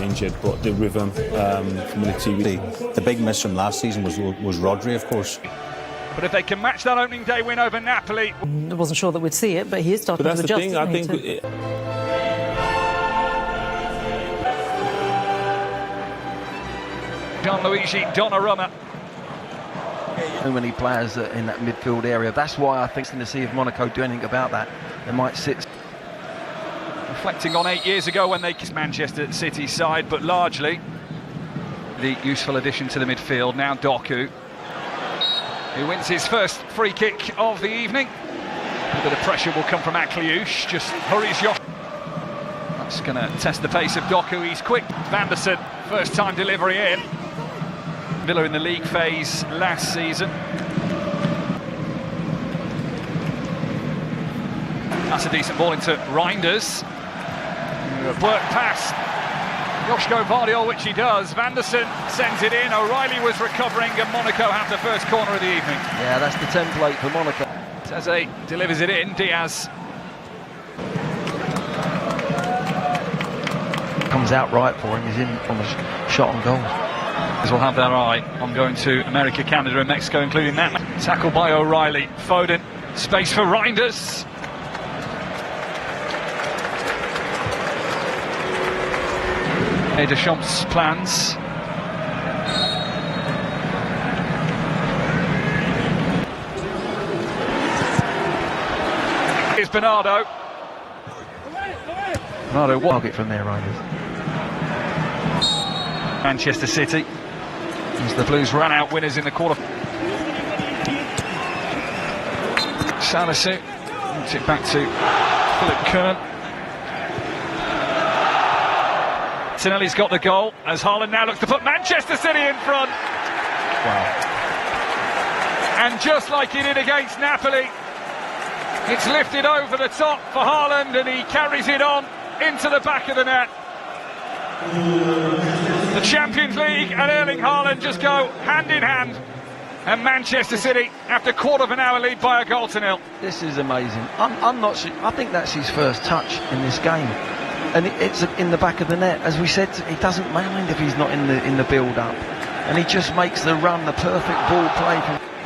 injured, but the rhythm from the 2 weeks. The big miss from last season was Rodri, of course. But if they can match that opening day win over Napoli... I wasn't sure that we'd see it, but he is starting to adjust. But that's the thing, I think... Gianluigi Donnarumma. So many players in that midfield area. That's why I think it's going to see if Monaco do anything about that. They might sit... Reflecting on 8 years ago when they kissed Manchester City side, but largely the useful addition to the midfield. Now Doku, who wins his first free kick of the evening. A bit of pressure will come from Akliouche, just hurries you. That's going to test the pace of Doku, he's quick. Vanderson, first time delivery in. Villa in the league phase last season. That's a decent ball into Reinders. Work past Joško Vardiol, which he does. Vanderson sends it in. O'Reilly was recovering, and Monaco have the first corner of the evening. Yeah, that's the template for Monaco. Teze delivers it in. Diaz comes out right for him. He's in on the shot on goal. As we'll have their eye on going to America, Canada and Mexico, including that. Tackled by O'Reilly. Foden, space for Reinders. Deschamps' plans. Here's Bernardo. Bernardo, what target from there, Reinders? Manchester City. As the Blues ran out winners in the quarter. Salisu moves it back to Philip Kern. Tinelli's got the goal as Haaland now looks to put Manchester City in front. Wow. And just like he did against Napoli, it's lifted over the top for Haaland and he carries it on into the back of the net. The Champions League and Erling Haaland just go hand in hand, and Manchester City, after quarter of an hour, lead by a goal to nil. This is amazing. I'm not sure. I think that's his first touch in this game. And it's in the back of the net. As we said, he doesn't mind if he's not in the build-up, and he just makes the run, the perfect ball play.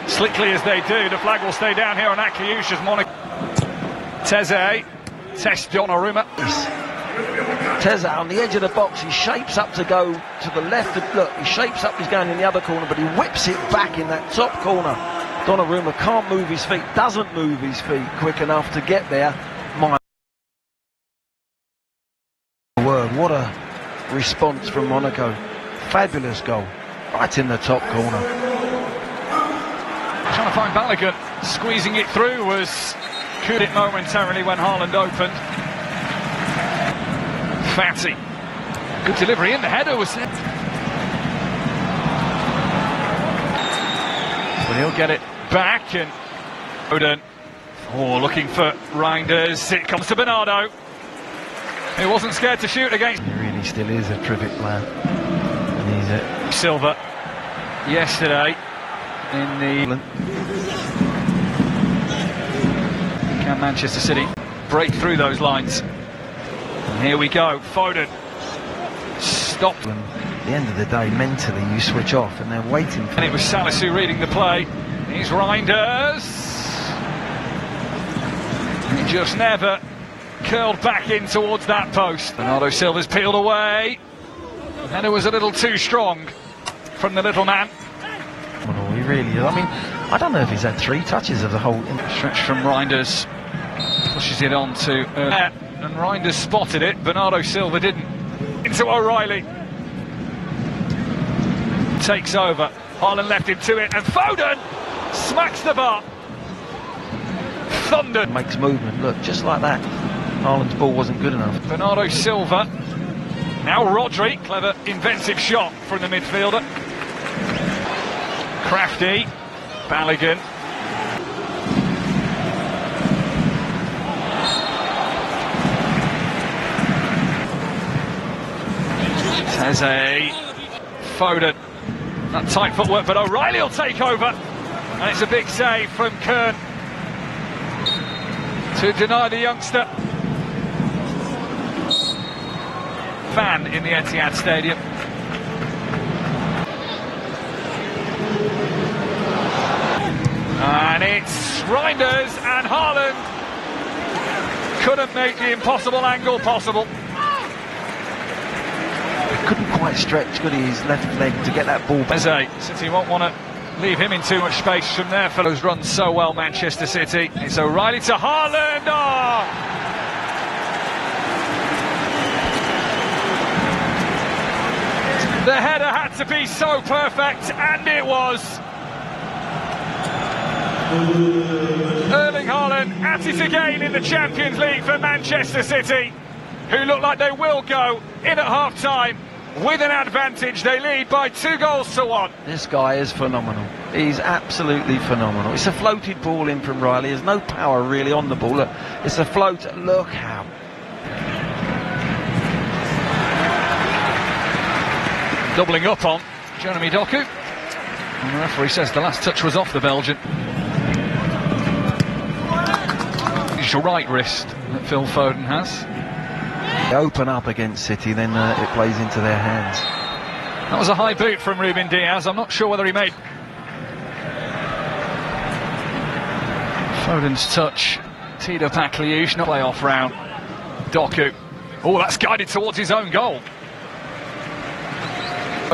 Slickly as they do, the flag will stay down here on Akliouche as Monaco. Teze tests Donnarumma. Teze on the edge of the box, he shapes up to go to the left. Look, he shapes up, he's going in the other corner, but he whips it back in that top corner. Donnarumma can't move his feet, doesn't move his feet quick enough to get there. My word, what a response from Monaco. Fabulous goal, right in the top corner. Trying to find Balogun, squeezing it through was could it momentarily when Haaland opened. Fatty, good delivery in, the header was there. But he'll get it back, and Foden, looking for Reinders. It comes to Bernardo. He wasn't scared to shoot against. He really still is a terrific player. And he's Silva yesterday in the... Can Manchester City break through those lines? And here we go, Foden. Stop. At the end of the day, mentally you switch off and they're waiting for... And it was Salisu reading the play. He's Reinders. He just never curled back in towards that post. Bernardo Silva's peeled away. And it was a little too strong from the little man. He really is. I mean, I don't know if he's had 3 touches of the whole... Stretch from Reinders. Pushes it on to... and Reinders spotted it. Bernardo Silva didn't. Into O'Reilly. Takes over. Haaland left him to it. And Foden smacks the bar. Thunder. Makes movement. Look, just like that. Haaland's ball wasn't good enough. Bernardo Silva. Now Rodri. Clever, inventive shot from the midfielder. Crafty. Balogun. Teze. Foden. That tight footwork, but O'Reilly will take over. And it's a big save from Kern to deny the youngster. fan in the Etihad Stadium. And it's Reinders, and Haaland couldn't make the impossible angle possible. Couldn't quite stretch, could he, his left leg to get that ball back. City won't want to leave him in too much space from there. Fellows run so well, Manchester City. It's O'Reilly to Haaland. Oh! The header had to be so perfect, and it was. Erling Haaland at it again in the Champions League for Manchester City, who look like they will go in at half-time with an advantage. They lead by 2-1. This guy is phenomenal. He's absolutely phenomenal. It's a floated ball in from Riley. There's no power really on the ball. Look, it's a float. Look how. Doubling up on Jeremy Doku. And the referee says the last touch was off the Belgian. It's your right wrist that Phil Foden has. They open up against City, then it plays into their hands. That was a high boot from Ruben Diaz. I'm not sure whether he made. Foden's touch teed up Akliouche, not playoff round. Doku. Oh, that's guided towards his own goal.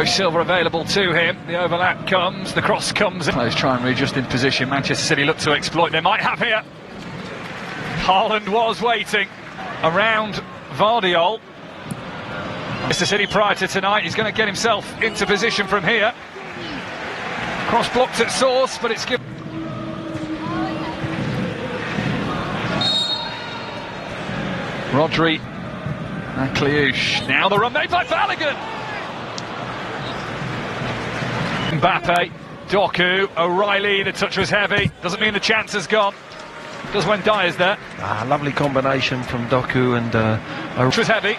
Silva available to him. The overlap comes, the cross comes. Players try and readjust in position. Manchester City look to exploit. They might have here. Haaland was waiting around Vardiol. Manchester City prior to tonight, he's going to get himself into position from here. Cross blocked at source, but it's given. Rodri and Kliouche. Now the run made by Balogun. Mbappe, Doku, O'Reilly. The touch was heavy. Doesn't mean the chance has gone. Does when Dyer's there. Lovely combination from Doku and Which was heavy.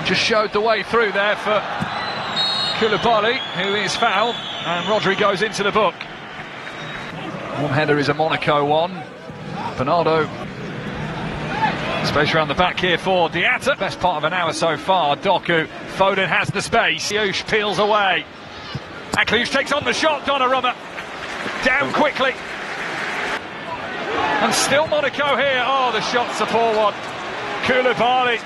Just showed the way through there for Koulibaly, who is fouled, and Rodri goes into the book. One header is a Monaco one. Bernardo. Space around the back here for Diatta. Best part of an hour so far. Doku. Foden has the space. Kliouche peels away. And Kliouche takes on the shot. Donnarumma down quickly. And still Monaco here. Oh, the shot's a poor one. Koulibaly.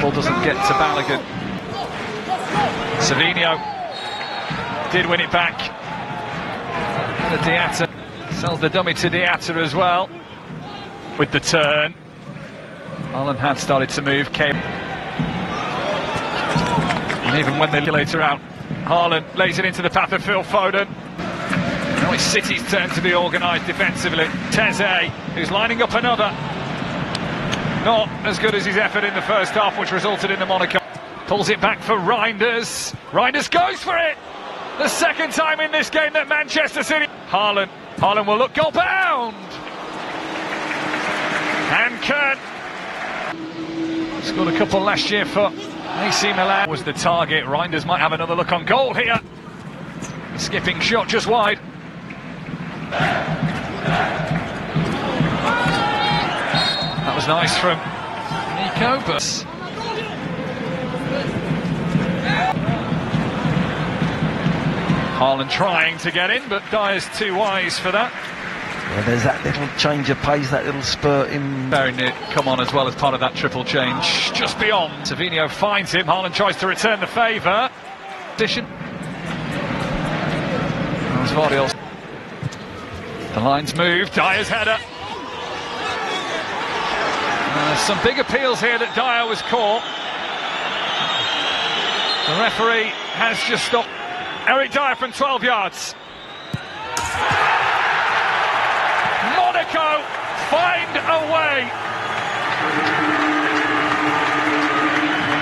Ball doesn't get to Balogun. Savinho did win it back. And Diatta sells the dummy to Diatta as well. With the turn. Haaland had started to move. And even when they later out, Haaland lays it into the path of Phil Foden. Now it's City's turn to be organised defensively. Teze, who's lining up another. Not as good as his effort in the first half, which resulted in the Monaco. Pulls it back for Reinders. Reinders goes for it! The second time in this game that Manchester City... Haaland will look goal bound! And Kern scored a couple last year for AC Milan. Was the target. Reinders might have another look on goal here. Skipping shot just wide. That was nice from Nico, but Haaland trying to get in, but Dyer's too wise for that. Yeah, there's that little change of pace, that little spurt in. Very near come on as well as part of that triple change. Just beyond. Savinho finds him. Haaland tries to return the favour. Position. There's Vardiol. The lines move. Dyer's header. Some big appeals here that Dyer was caught. The referee has just stopped. Eric Dyer from 12 yards. Monaco find a way.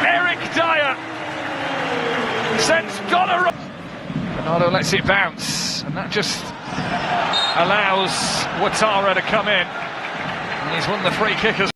Eric Dyer sends Donnarumma. Bernardo lets it bounce, and that just allows Ouattara to come in. And he's won the free kick as